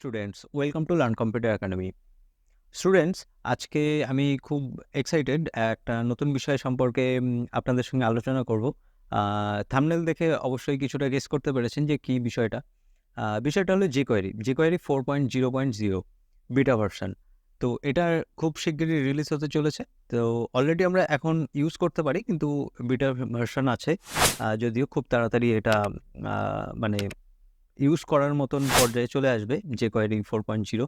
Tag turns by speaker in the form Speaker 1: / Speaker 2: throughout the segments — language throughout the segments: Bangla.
Speaker 1: Students, welcome to learn computer academy. Students, আজকে আমি খুব এক্সাইটেড একটা নতুন বিষয় সম্পর্কে আপনাদের সঙ্গে আলোচনা করব। থাম্বনেল দেখে অবশ্যই কিছুটা গেস করতে পেরেছেন যে কী বিষয়টা। বিষয়টা হলো jQuery। jQuery 4.0.0 beta version. তো এটার খুব শিগগিরই রিলিজ হতে চলেছে। তো অলরেডি আমরা এখন ইউজ করতে পারি, কিন্তু বিটা ভার্সন আছে। যদিও খুব তাড়াতাড়ি এটা মানে ইউজ করার মতন পর্যায়ে চলে আসবে jQuery 4.0।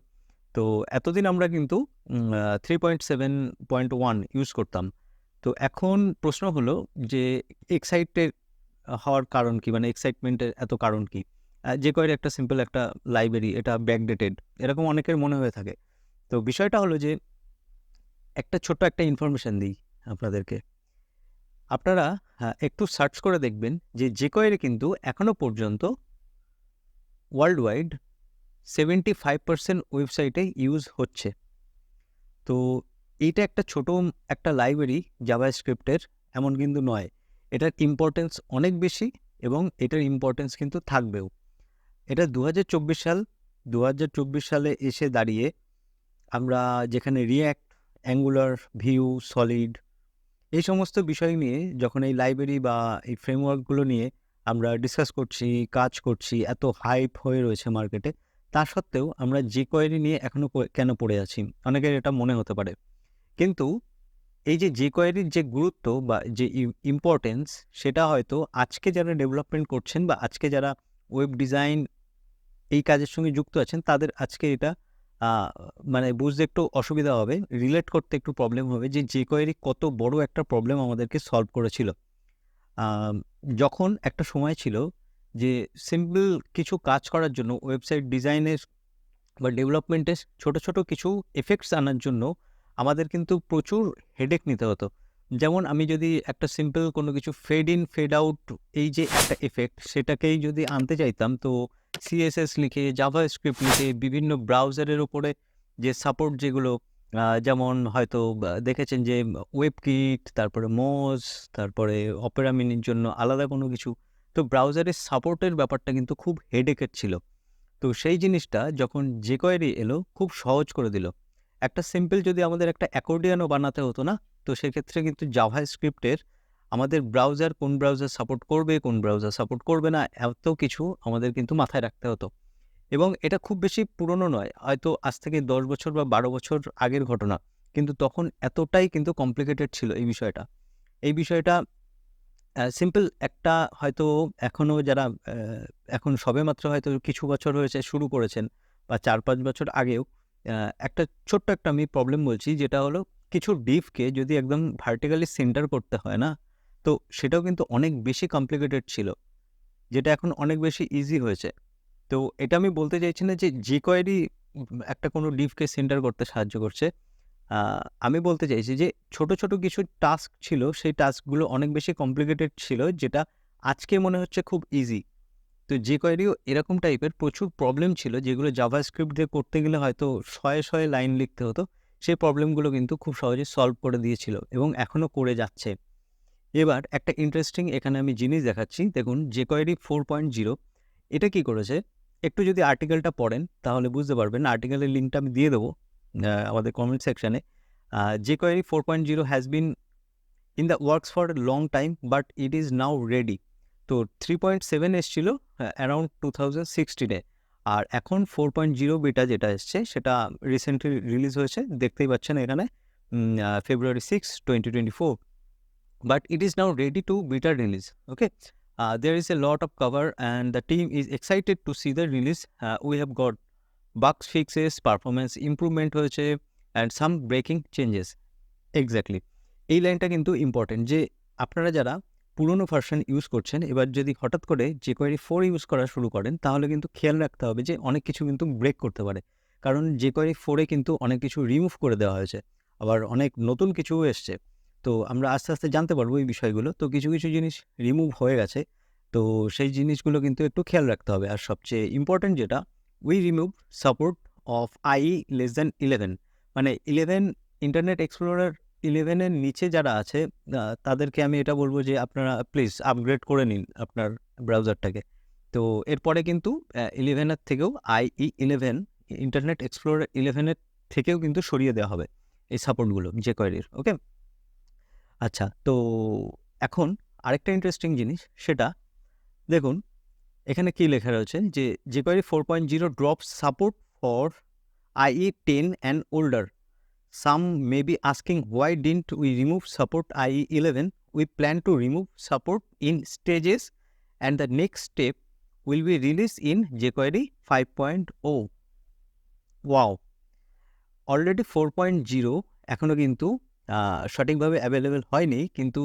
Speaker 1: তো এতদিন আমরা কিন্তু 3.7.1 ইউজ করতাম। তো এখন প্রশ্ন হলো যে এক্সাইটেড হওয়ার কারণ কি? মানে এক্সাইটমেন্টের এত কারণ কি? jQuery একটা সিম্পল একটা লাইব্রেরি, এটা ব্যাকডেটেড, এরকম অনেকের মনে হয়ে থাকে। তো বিষয়টা হলো যে একটা ছোট্ট একটা ইনফরমেশন দিই আপনাদেরকে। আপনারা একটু সার্চ করে দেখবেন যে jQuery কিন্তু এখনো পর্যন্ত ওয়ার্ল্ড ওয়াইড 75% ওয়েবসাইটে ইউজ হচ্ছে। তো এইটা একটা ছোট একটা লাইব্রেরি জাভাস্ক্রিপ্টের, এমন কিন্তু নয়। এটার ইম্পর্টেন্স অনেক বেশি এবং এটার ইম্পর্টেন্স কিন্তু থাকবেও। এটা 2024 সাল। 2024 সালে এসে দাঁড়িয়ে আমরা যেখানে রিয়্যাক্ট, অ্যাঙ্গুলার, ভিউ, সলিড এই সমস্ত বিষয় নিয়ে যখন এই লাইব্রেরি বা এই ফ্রেমওয়ার্কগুলো নিয়ে আমরা ডিসকাস করছি, কাজ করছি, এত হাইপ হয়ে রয়েছে মার্কেটে, তা সত্ত্বেও আমরা jQuery নিয়ে এখনও কেন পড়ে আছি? অনেকের এটা মনে হতে পারে। কিন্তু এই যে jQueryর যে গুরুত্ব বা যে ইম্পর্টেন্স, সেটা হয়তো আজকে যারা ডেভেলপমেন্ট করছেন বা আজকে যারা ওয়েব ডিজাইন এই কাজের সঙ্গে যুক্ত আছেন, তাদের আজকে এটা আ মানে বুঝতে একটু অসুবিধা হবে, রিলেট করতে একটু প্রবলেম হবে যে jQuery কত বড় একটা প্রবলেম আমাদেরকে সলভ করেছিল। যখন একটা সময় ছিল যে সিম্পল কিছু কাজ করার জন্য ওয়েবসাইট ডিজাইনের বা ডেভেলপমেন্টের ছোট, ছোট কিছু এফেক্টস আনার জন্য আমাদের কিন্তু প্রচুর হেডেক নিতে হতো। যেমন আমি যদি একটা সিম্পল কোনো কিছু ফেড ইন, ফেড আউট, এই যে একটা এফেক্ট, সেটাকেই যদি আনতে চাইতাম, তো CSS লিখে, জাভাস্ক্রিপ্ট লিখে, বিভিন্ন ব্রাউজারের উপরে যে সাপোর্ট যেগুলো যেমন হয়তো দেখেছেন যে ওয়েবকিট, তারপরে মোজ, তারপরে অপেরা মিনির জন্য আলাদা কোনো কিছু। তো ব্রাউজারের সাপোর্টের ব্যাপারটা কিন্তু খুব হেডেকের ছিল। তো সেই জিনিসটা যখন jQuery এলো, খুব সহজ করে দিল। একটা সিম্পল যদি আমাদের একটা অ্যাকর্ডিয়নও বানাতে হতো না, তো সেক্ষেত্রে কিন্তু জাভাস্ক্রিপ্টের আমাদের ব্রাউজার কোন ব্রাউজার সাপোর্ট করবে, কোন ব্রাউজার সাপোর্ট করবে না, এত কিছু আমাদের কিন্তু মাথায় রাখতে হতো। এবং এটা খুব বেশি পুরনো নয়, হয়তো আজ থেকে 10 বছর বা 12 বছর আগের ঘটনা। কিন্তু তখন এতটাই কিন্তু কমপ্লিকেটেড ছিল এই বিষয়টা। এই বিষয়টা সিম্পল একটা হয়তো এখনও যারা এখন সবেমাত্র হয়তো কিছু বছর হয়েছে শুরু করেছেন বা 4-5 বছর আগেও আ একটা ছোট্ট একটা আমি প্রবলেম বলছি, যেটা হলো কিছু ডিভকে যদি একদম ভার্টিক্যালি সেন্টার করতে হয় না, তো সেটাও কিন্তু অনেক বেশি কমপ্লিকেটেড ছিল, যেটা এখন অনেক বেশি ইজি হয়েছে। তো এটা আমি বলতে চাইছি না যে jQuery একটা কোনো ডিভকে সেন্টার করতে সাহায্য করছে। আ আমি বলতে চাইছি যে ছোট, ছোট কিছু টাস্ক ছিল, সেই টাস্কগুলো অনেক বেশি কমপ্লিকেটেড ছিল, যেটা আজকে মনে হচ্ছে খুব ইজি। তো jQuery ও এরকম টাইপের প্রচুর প্রবলেম ছিল, যেগুলো জাভাস্ক্রিপ্ট দিয়ে করতে গেলে হয়তো শয়ে, শয়ে লাইন লিখতে হতো। সেই প্রবলেমগুলো কিন্তু খুব সহজে সলভ করে দিয়েছিল এবং এখনও করে যাচ্ছে। এবার একটা ইন্টারেস্টিং এখানে আমি জিনিস দেখাচ্ছি। দেখুন jQuery 4.0 এটা কি করেছে? একটু যদি আর্টিকেলটা পড়েন তাহলে বুঝতে পারবেন। আর্টিকেলের লিঙ্কটা আমি দিয়ে দেবো আমাদের কমেন্ট সেকশনে। jQuery 4.0 has been in the works for a long time but it is now ready. তো 3.7 এসছিল অ্যারাউন্ড 2016 এ। আর এখন 4.0 বিটা যেটা এসছে সেটা রিসেন্টলি রিলিজ হয়েছে। দেখতেই পাচ্ছেন এখানে February 6, 2024. But it is now ready to beta release. Okay, there is a lot of cover and the team is excited to see the release. We have got bugs fixes, performance improvement হয়েছে and some breaking changes. Exactly. এই লাইনটা কিন্তু ইম্পর্টেন্ট যে আপনারা যারা পুরনো ভার্সন ইউজ করছেন, এবার যদি হঠাৎ করে jQuery 4 ইউজ করা শুরু করেন, তাহলে কিন্তু খেয়াল রাখতে হবে যে অনেক কিছু কিন্তু ব্রেক করতে পারে। কারণ jQuery 4 এ কিন্তু অনেক কিছু রিমুভ করে দেওয়া হয়েছে। আবার অনেক নতুন কিছুও এসছে। তো আমরা আস্তে, আস্তে জানতে পারবো এই বিষয়গুলো। তো কিছু, কিছু জিনিস রিমুভ হয়ে গেছে। তো সেই জিনিসগুলো কিন্তু একটু খেয়াল রাখতে হবে। আর সবচেয়ে ইম্পর্টেন্ট যেটা, we remove support of IE less than 11, মানে 11 ইন্টারনেট এক্সপ্লোরার 11 এর নিচে যারা আছে তাদেরকে আমি এটা বলব যে আপনারা প্লিজ আপগ্রেড করে নিন আপনার ব্রাউজারটাকে। তো এরপরে কিন্তু 11 এর থেকেও IE 11 ইন্টারনেট এক্সপ্লোরার 11-এর থেকেও কিন্তু সরিয়ে দেওয়া হবে এই সাপোর্টগুলো jQuery-র। ওকে, আচ্ছা, তো এখন আরেকটা ইন্টারেস্টিং জিনিস, সেটা দেখুন এখানে কি লেখা রয়েছে যে jQuery 4.0 drops support for IE 10 and older. Some may be asking, why didn't we remove support IE 11? We plan to remove support in stages, and the next step will be released in jQuery 5.0. Wow! Already 4.0 এখনও কিন্তু সঠিকভাবে অ্যাভেলেবেল হয়নি, কিন্তু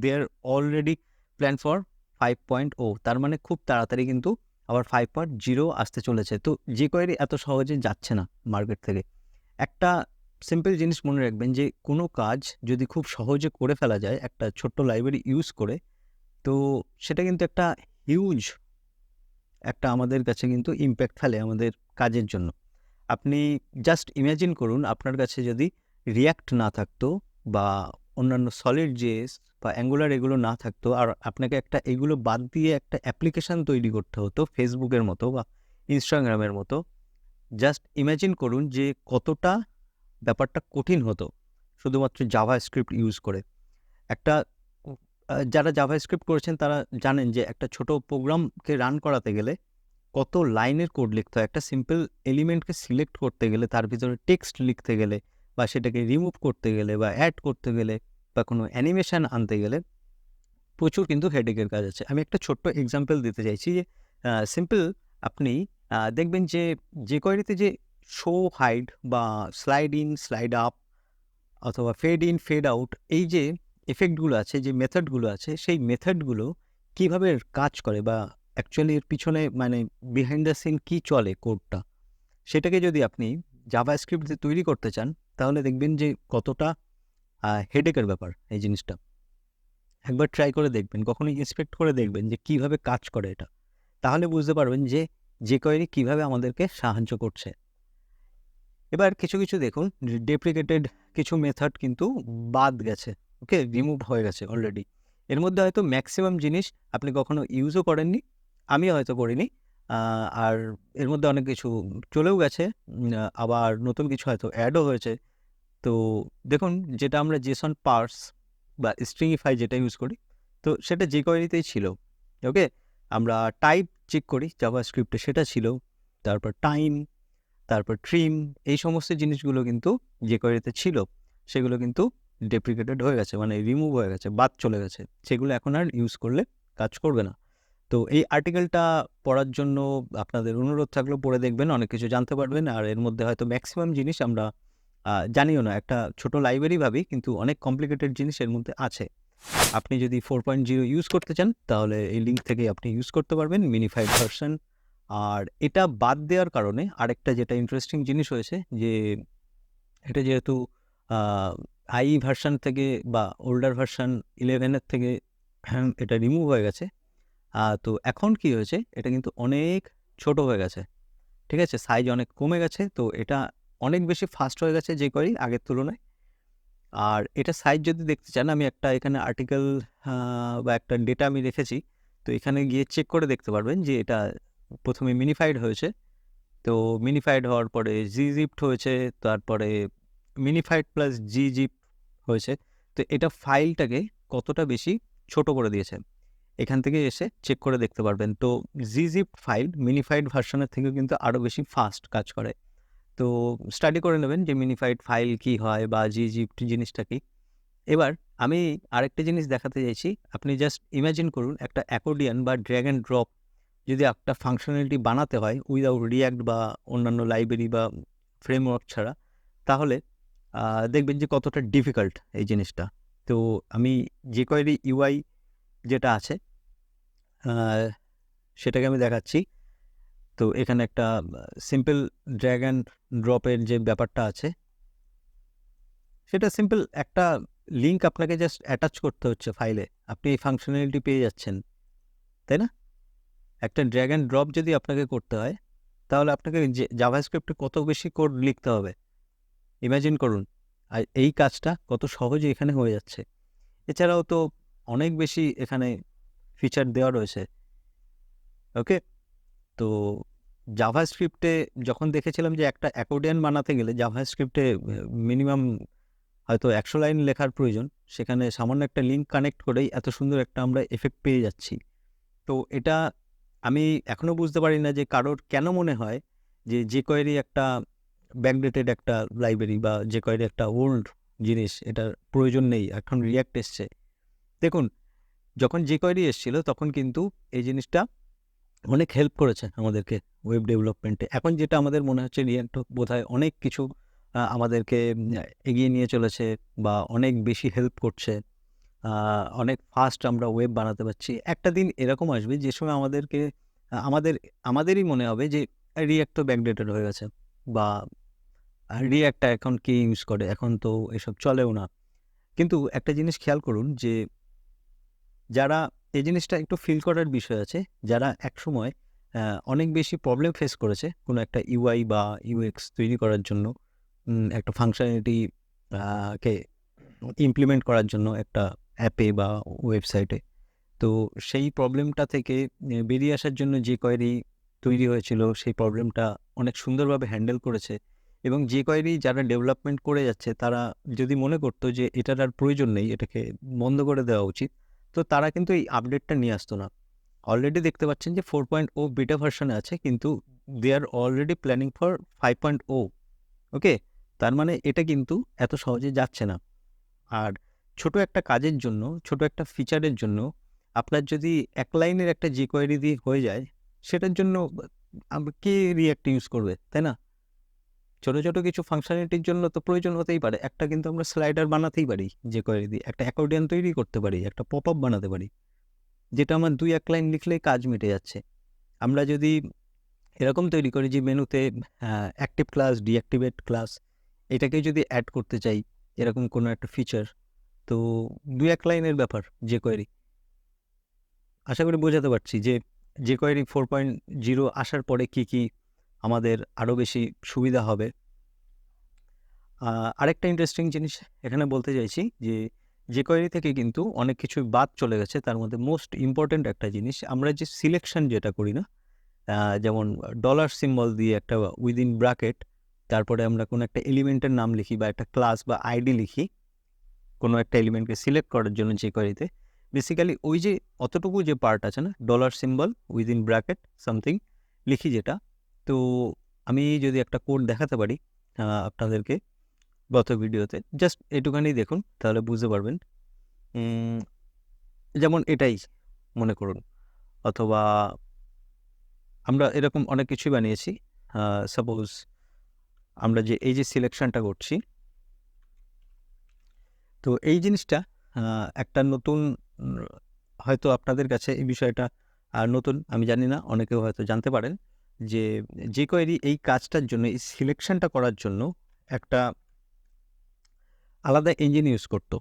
Speaker 1: দে আর অলরেডি প্ল্যান ফর 5.0। তার মানে খুব তাড়াতাড়ি কিন্তু আবার 5.0 আসতে চলেছে। তো jQuery এত সহজে যাচ্ছে না মার্কেট থেকে। একটা সিম্পল জিনিস মনে রাখবেন, যে কোনো কাজ যদি খুব সহজে করে ফেলা যায় একটা ছোট্ট লাইব্রেরি ইউজ করে, তো সেটা কিন্তু একটা হিউজ একটা আমাদের কাছে কিন্তু ইম্প্যাক্ট ফেলে আমাদের কাজের জন্য। আপনি জাস্ট ইমাজিন করুন, আপনার কাছে যদি রিয়াক্ট না থাকতো বা অন্যান্য সলিড জেএস বা অ্যাঙ্গুলার এগুলো না থাকতো, আর আপনাকে একটা এগুলো বাদ দিয়ে একটা অ্যাপ্লিকেশান তৈরি করতে হতো ফেসবুকের মতো বা ইনস্টাগ্রামের মতো, জাস্ট ইমাজিন করুন যে কতটা ব্যাপারটা কঠিন হতো শুধুমাত্র জাভাস্ক্রিপ্ট ইউজ করে। একটা যারা জাভাস্ক্রিপ্ট করেছেন তারা জানেন যে একটা ছোট প্রোগ্রামকে রান করাতে গেলে কত লাইনের কোড লিখতে হয়। একটা সিম্পল এলিমেন্টকে সিলেক্ট করতে গেলে, তার ভিতরে টেক্সট লিখতে গেলে, বা সেটাকে রিমুভ করতে গেলে, বা অ্যাড করতে গেলে, বা কোনো অ্যানিমেশন আনতে গেলে প্রচুর কিন্তু হেডেকের কাজ আছে। আমি একটা ছোট্ট এক্সাম্পল দিতে চাইছি, যে সিম্পল আপনি দেখবেন যে jQuery-তে যে শো হাইড বা স্লাইড ইন স্লাইড আপ অথবা ফেড ইন ফেড আউট, এই যে এফেক্টগুলো আছে, যে মেথডগুলো আছে, সেই মেথডগুলো কীভাবে কাজ করে বা অ্যাকচুয়ালি এর পিছনে মানে বিহাইন্ড দ্য সিন কী চলে কোডটা, সেটাকে যদি আপনি জাভাস্ক্রিপ্ট দিয়ে তৈরি করতে চান, তাহলে দেখবেন যে কতটা হেডেকের ব্যাপার এই জিনিসটা। একবার ট্রাই করে দেখবেন, কখনো ইন্সপেক্ট করে দেখবেন যে কীভাবে কাজ করে এটা, তাহলে বুঝতে পারবেন যে jQuery কীভাবে আমাদেরকে সাহায্য করছে। এবার কিছু কিছু দেখুন, ডেপ্রিকেটেড কিছু মেথড কিন্তু বাদ গেছে, ওকে, রিমুভ হয়ে গেছে অলরেডি। এর মধ্যে হয়তো ম্যাক্সিমাম জিনিস আপনি কখনো ইউজও করেননি, আমি হয়তো করিনি, আর এর মধ্যে অনেক কিছু চলেও গেছে, আবার নতুন কিছু হয়তো অ্যাডও হয়েছে। তো দেখুন, যেটা আমরা জেসন পার্স বা স্ট্রিংইফাই যেটা ইউজ করি, তো সেটা jQuery-তেই ছিল। ওকে, আমরা টাইপ চেক করি জাভাস্ক্রিপ্টে, সেটা ছিল। তারপর টাইম, তারপর ট্রিম, এই সমস্ত জিনিসগুলো কিন্তু jQuery-তে ছিল, সেগুলো কিন্তু ডেপ্রিকেটেড হয়ে গেছে, মানে রিমুভ হয়ে গেছে, বাদ চলে গেছে, সেগুলো এখন আর ইউজ করলে কাজ করবে না। তো এই আর্টিকেলটা পড়ার জন্য আপনাদের অনুরোধ থাকলো, পড়ে দেখবেন, অনেক কিছু জানতে পারবেন। আর এর মধ্যে হয়তো ম্যাক্সিমাম জিনিস আমরা জানিও না, একটা ছোট লাইব্রেরি ভাবি, কিন্তু অনেক কমপ্লিকেটেড জিনিস এর মধ্যে আছে। আপনি যদি 4.0 ইউজ করতে চান, তাহলে এই লিঙ্ক থেকে আপনি ইউজ করতে পারবেন মিনিফাইড ভার্সন। আর এটা বাদ দেওয়ার কারণে আরেকটা যেটা ইন্টারেস্টিং জিনিস হয়েছে, যে এটা যেহেতু IE ভার্সন থেকে বা ওল্ডার ভার্সন 11-এর থেকে এটা রিমুভ হয়ে গেছে, তো এখন কি হয়েছে, এটা কিন্তু অনেক ছোট হয়ে গেছে, ঠিক আছে, সাইজ অনেক কমে গেছে। তো এটা অনেক বেশি ফাস্ট হয়ে গেছে jQuery আগের তুলনায়। আর এটা সাইজ যদি দেখতে চান, আমি একটা এখানে আর্টিকেল বা একটা ডেটা আমি রেখেছি, তো এখানে গিয়ে চেক করে দেখতে পারবেন যে এটা প্রথমে মিনিফাইড হয়েছে, তো মিনিফাইড হওয়ার পরে gzipped হয়েছে, তারপরে মিনিফাইড প্লাস gzip হয়েছে। তো এটা ফাইলটাকে কতটা বেশি ছোট করে দিয়েছে, এখান থেকে এসে চেক করে দেখতে পারবেন। তো gzip ফাইল মিনিফাইড ভার্সনের থেকে কিন্তু আরও বেশি ফাস্ট কাজ করে। তো স্টাডি করে নেবেন যে মিনিফাইড ফাইল কী হয় বা gzipped জিনিসটা কী। এবার আমি আরেকটা জিনিস দেখাতে চাইছি, আপনি জাস্ট ইমাজিন করুন একটা অ্যাকর্ডিয়ান বা ড্র্যাগ অ্যান্ড ড্রপ যদি একটা ফাংশনালিটি বানাতে হয় উইদাউট রিয়াক্ট বা অন্যান্য লাইব্রেরি বা ফ্রেমওয়ার্ক ছাড়া, তাহলে দেখবেন যে কতটা ডিফিকাল্ট এই জিনিসটা। তো আমি jQuery UI যেটা আছে সেটাকে আমি দেখাচ্ছি। তো এখানে একটা সিম্পল ড্র্যাগ অ্যান্ড ড্রপের যে ব্যাপারটা আছে, সেটা সিম্পল একটা লিঙ্ক আপনাকে জাস্ট অ্যাটাচ করতে হচ্ছে ফাইলে, আপনি এই ফাংশনালিটি পেয়ে যাচ্ছেন, তাই না? একটা ড্র্যাগ অ্যান্ড ড্রপ যদি আপনাকে করতে হয়, তাহলে আপনাকে জাভাস্ক্রিপ্টে কত বেশি কোড লিখতে হবে ইমাজিন করুন। আর এই কাজটা কত সহজে এখানে হয়ে যাচ্ছে। এছাড়াও তো অনেক বেশি এখানে ফিচার দেওয়া রয়েছে, ওকে। তো জাভাস্ক্রিপ্টে যখন দেখেছিলাম যে একটা অ্যাকর্ডিয়ন বানাতে গেলে জাভাস্ক্রিপ্টে মিনিমাম হয়তো 100 লাইন লেখার প্রয়োজন, সেখানে সামান্য একটা লিঙ্ক কানেক্ট করেই এত সুন্দর একটা আমরা এফেক্ট পেয়ে যাচ্ছি। তো এটা আমি এখনো বুঝতে পারি না যে কারোর কেন মনে হয় যে jQuery একটা ব্যাকডেটেড একটা লাইব্রেরি বা jQuery একটা ওল্ড জিনিস, এটার প্রয়োজন নেই, এখন রিঅ্যাক্ট এসছে। দেখুন, যখন jQuery এসেছিল তখন কিন্তু এই জিনিসটা অনেক হেল্প করেছে আমাদেরকে ওয়েব ডেভেলপমেন্টে। এখন যেটা আমাদের মনে হচ্ছে রিঅ্যাক্ট বোধহয় অনেক কিছু আমাদেরকে এগিয়ে নিয়ে চলেছে বা অনেক বেশি হেল্প করছে, অনেক ফাস্ট আমরা ওয়েব বানাতে পারছি। একটা দিন এরকম আসবে যে সময় আমাদেরকে আমাদেরই মনে হবে যে রিঅ্যাক্ট তো ব্যাকডেটেড হয়ে গেছে, বা রিঅ্যাক্টটা এখন কে ইউজ করে, এখন তো এসব চলেও না। কিন্তু একটা জিনিস খেয়াল করুন যে যারা এই জিনিসটা একটু ফিল করার বিষয় আছে, যারা একসময় অনেক বেশি প্রবলেম ফেস করেছে কোনো একটা ইউআই বা ইউএক্স তৈরি করার জন্য, একটা ফাংশনালিটি কে ইমপ্লিমেন্ট করার জন্য একটা অ্যাপে বা ওয়েবসাইটে, তো সেই প্রবলেমটা থেকে বেরিয়ে আসার জন্য jQuery তৈরি হয়েছিল, সেই প্রবলেমটা অনেক সুন্দরভাবে হ্যান্ডেল করেছে। এবং jQuery যারা ডেভেলপমেন্ট করে যাচ্ছে তারা যদি মনে করতো যে এটার আর প্রয়োজন নেই, এটাকে বন্ধ করে দেওয়া উচিত, তো তারা কিন্তু এই আপডেটটা নিয়ে আসতো না। অলরেডি দেখতে পাচ্ছেন যে 4.0 বিটা ভার্সনে আছে, কিন্তু দে আর অলরেডি প্ল্যানিং ফর 5.0। ওকে, তার মানে এটা কিন্তু এত সহজে যাচ্ছে না। আর ছোট একটা কাজের জন্য, ছোট একটা ফিচারের জন্য আপনার যদি এক লাইনের একটা jQuery দিয়ে হয়ে যায়, সেটার জন্য কে রিঅ্যাক্ট ইউজ করবে, তাই না? ছোট ছোট কিছু ফাংশনালিটির জন্য তো প্রয়োজন হতেই পারে। একটা কিন্তু আমরা স্লাইডার বানাতেই পারি jQuery দিয়ে, একটা অ্যাকর্ডিয়ন তৈরি করতে পারি, একটা পপ আপ বানাতে পারি, যেটা আমার 2-1 লাইন লিখলেই কাজ মিটে যাচ্ছে। আমরা যদি এরকম তৈরি করি যে মেনুতে অ্যাক্টিভ ক্লাস, ডিঅ্যাক্টিভেট ক্লাস, এটাকে যদি অ্যাড করতে চাই, এরকম কোনো একটা ফিচার, তো 2-1 লাইনের ব্যাপার jQuery। আশা করি বোঝাতে পারছি যে jQuery 4.0 আসার পরে কি কি আমাদের আরও বেশি সুবিধা হবে। আরেকটা ইন্টারেস্টিং জিনিস এখানে বলতে চাইছি যে jQuery থেকে কিন্তু অনেক কিছু বাদ চলে গেছে। তার মধ্যে মোস্ট ইম্পর্ট্যান্ট একটা জিনিস, আমরা যে সিলেকশন যেটা করি না, যেমন ডলার সিম্বল দিয়ে একটা উইদিন ব্র্যাকেট, তারপরে আমরা কোনো একটা এলিমেন্টের নাম লিখি বা একটা ক্লাস বা আইডি লিখি কোনো একটা এলিমেন্টকে সিলেক্ট করার জন্য jQueryতে, বেসিক্যালি ওই যে অতটুকু যে পার্ট আছে না, dollar symbol within bracket something লিখি যেটা, তো আমি যদি একটা কোড দেখাতে পারি আপনাদেরকে গত ভিডিওতে, জাস্ট এটুখানি দেখুন তাহলে বুঝতে পারবেন। যেমন এটাই মনে করুন, অথবা আমরা এরকম অনেক কিছুই বানিয়েছি। সাপোজ আমরা যে এই যে সিলেকশনটা করছি, তো এই জিনিসটা একটা নতুন, হয়তো আপনাদের কাছে এই বিষয়টা নতুন, আমি জানি না, অনেকেও হয়তো জানতে পারেন যে jQuery এই কাজটার জন্য, এই সিলেকশনটা করার জন্য একটা আলাদা ইঞ্জিন ইউজ করতো।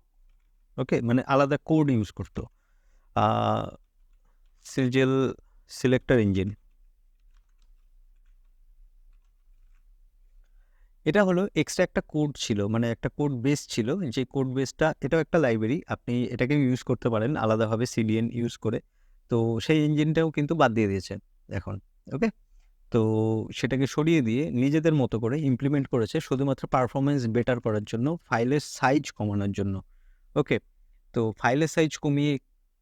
Speaker 1: ওকে, মানে আলাদা কোড ইউজ করতো, সিজেল সিলেক্টর ইঞ্জিন। এটা হলো এক্সট্রা একটা কোড ছিল, মানে একটা কোড বেস ছিল, যে কোড বেসটা, এটাও একটা লাইব্রেরি, আপনি এটাকে ইউজ করতে পারেন আলাদাভাবে সিলিএন ইউজ করে। তো সেই ইঞ্জিনটাও কিন্তু বাদ দিয়ে দিয়েছে এখন। ওকে, তো সেটাকে সরিয়ে দিয়ে নিজেদের মতো করে ইমপ্লিমেন্ট করেছে শুধুমাত্র পারফরমেন্স বেটার করার জন্য, ফাইলের সাইজ কমানোর জন্য। ওকে, তো ফাইলের সাইজ কমিয়ে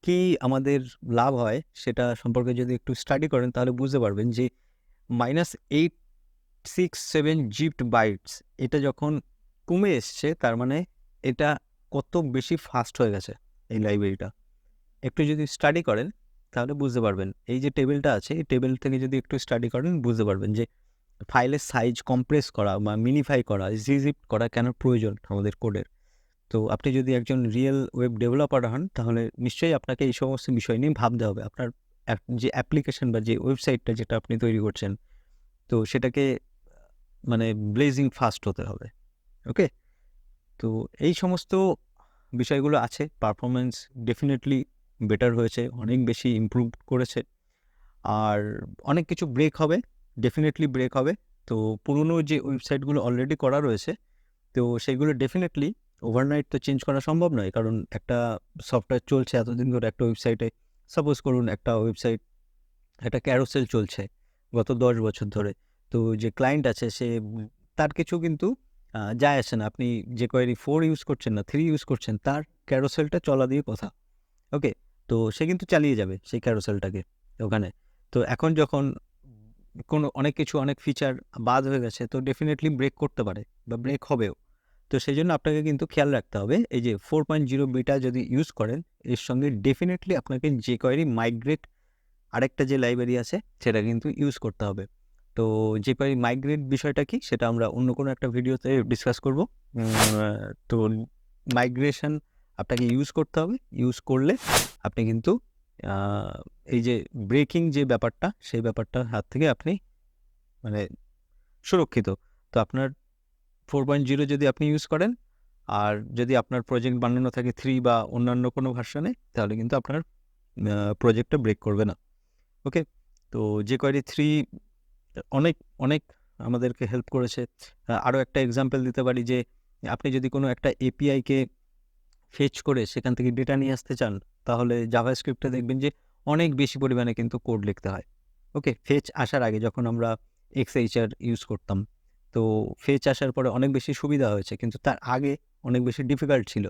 Speaker 1: কি আমাদের লাভ হয় সেটা সম্পর্কে যদি একটু স্টাডি করেন তাহলে বুঝতে পারবেন যে -867 জিপ্ট বাইটস এটা যখন কমে এসছে, তার মানে এটা কত বেশি ফাস্ট হয়ে গেছে এই লাইব্রেরিটা। একটু যদি স্টাডি করেন তাহলে বুঝতে পারবেন। এই যে টেবিলটা আছে, এই টেবিল থেকে যদি একটু স্টাডি করেন বুঝতে পারবেন যে ফাইলের সাইজ কম্প্রেস করা বা মিনিফাই করা, জিপ করা কেন প্রয়োজন আমাদের কোডের। তো আপনি যদি একজন রিয়েল ওয়েব ডেভেলপার হন তাহলে নিশ্চয়ই আপনাকে এই সমস্ত বিষয় নিয়ে ভাবতে হবে। আপনার যে অ্যাপ্লিকেশন বা যে ওয়েবসাইটটা যেটা আপনি তৈরি করছেন, তো সেটাকে মানে ব্লেজিং ফাস্ট হতে হবে। ওকে, তো এই সমস্ত বিষয়গুলো আছে। পারফরমেন্স ডেফিনেটলি বেটার হয়েছে, অনেক বেশি ইমপ্রুভ করেছে, আর অনেক কিছু ব্রেক হবে, ডেফিনেটলি ব্রেক হবে। তো পুরনো যে ওয়েবসাইটগুলো অলরেডি করা রয়েছে, তো সেইগুলো ডেফিনেটলি ওভারনাইট তো চেঞ্জ করা সম্ভব নয়, কারণ একটা সফটওয়্যার চলছে এতদিন ধরে একটা ওয়েবসাইটে। সাপোজ করুন একটা ওয়েবসাইট, একটা ক্যারোসেল চলছে, গত 10 বছর ধরে। তো যে ক্লায়েন্ট আছে সে তার কিছু কিন্তু যায় আসে না। আপনি যে কোয়েরি 4 ইউজ করছেন না, 3 ইউজ করছেন, তার ক্যারোসেলটা চলা দিয়ে কথা। ওকে? তো সে কিন্তু চালিয়ে যাবে সেই ক্যারোসেলটাকে ওখানে। তো এখন যখন কোনো অনেক কিছু, অনেক ফিচার বাদ হয়ে গেছে, তো ডেফিনিটলি ব্রেক করতে পারে বা ব্রেক হবেও। তো সেজন্য আপনাকে কিন্তু খেয়াল রাখতে হবে, এই যে 4.0 বিটা যদি ইউজ করেন, এর সঙ্গে ডেফিনিটলি আপনাকে jQuery মাইগ্রেট আরেকটা যে লাইব্রেরি আছে সেটা কিন্তু ইউজ করতে হবে। তো jQuery মাইগ্রেট বিষয়টা কি সেটা আমরা অন্য কোনো একটা ভিডিওতে ডিসকাস করব। তো মাইগ্রেশন আপনাকে ইউজ করতে হবে। ইউজ করলে আপনি কিন্তু এই যে ব্রেকিং যে ব্যাপারটা, সেই ব্যাপারটার হাত থেকে আপনি মানে সুরক্ষিত। তো আপনার 4.0 যদি আপনি ইউজ করেন, আর যদি আপনার প্রজেক্ট বানানো থাকে 3 বা অন্যান্য কোনো ভার্সনে, তাহলে কিন্তু আপনার প্রজেক্টটা ব্রেক করবে না। ওকে? তো jQuery 3 অনেক, অনেক আমাদেরকে হেল্প করেছে। আরও একটা এক্সাম্পল দিতে পারি যে, আপনি যদি কোনো একটা এপিআইকে ফেচ করে সেখান থেকে ডেটা নিয়ে আসতে চান, তাহলে জাভাস্ক্রিপ্টে দেখবেন যে অনেক বেশি পরিমাণে কিন্তু কোড লিখতে হয়। ওকে? ফেচ আসার আগে যখন আমরা XHR ইউজ করতাম, তো ফেচ আসার পরে অনেক বেশি সুবিধা হয়েছে, কিন্তু তার আগে অনেক বেশি ডিফিকাল্ট ছিল।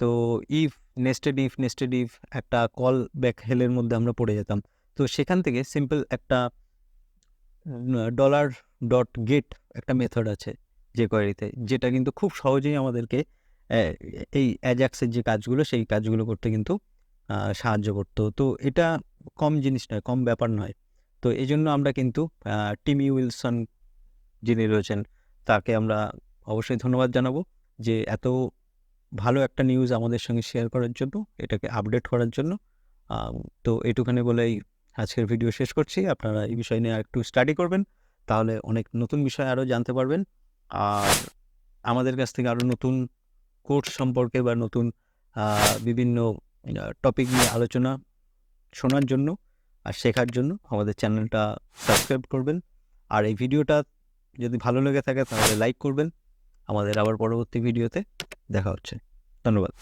Speaker 1: তো নেস্টেড ইফ একটা কল ব্যাক হেলের মধ্যে আমরা পড়ে যেতাম। তো সেখান থেকে সিম্পল একটা $.get একটা মেথড আছে jQueryতে, যেটা কিন্তু খুব সহজেই আমাদেরকে এই অ্যাজাক্সের যে কাজগুলো, সেই কাজগুলো করতে কিন্তু সাহায্য করতো। তো এটা কম জিনিস নয়, কম ব্যাপার নয়। তো এজন্য আমরা কিন্তু টিমি উইলসন যিনি রয়েছেন, তাকে আমরা অবশ্যই ধন্যবাদ জানাবো যে এত ভালো একটা নিউজ আমাদের সঙ্গে শেয়ার করার জন্য, এটাকে আপডেট করার জন্য। তো এইটুখানি বলেই আজকের ভিডিও শেষ করছি। আপনারা এই বিষয় নিয়ে আরেকটু স্টাডি করবেন, তাহলে অনেক নতুন বিষয় আরও জানতে পারবেন। আর আমাদের কাছ থেকে আরও নতুন কোর্স সম্পর্কে বা নতুন বিভিন্ন টপিক নিয়ে আলোচনা শোনার জন্য আর শেখার জন্য আমাদের চ্যানেলটা সাবস্ক্রাইব করবেন। আর এই ভিডিওটা যদি ভালো লেগে থাকে তাহলে লাইক করবেন। আমাদের আবার পরবর্তী ভিডিওতে দেখা হচ্ছে। ধন্যবাদ।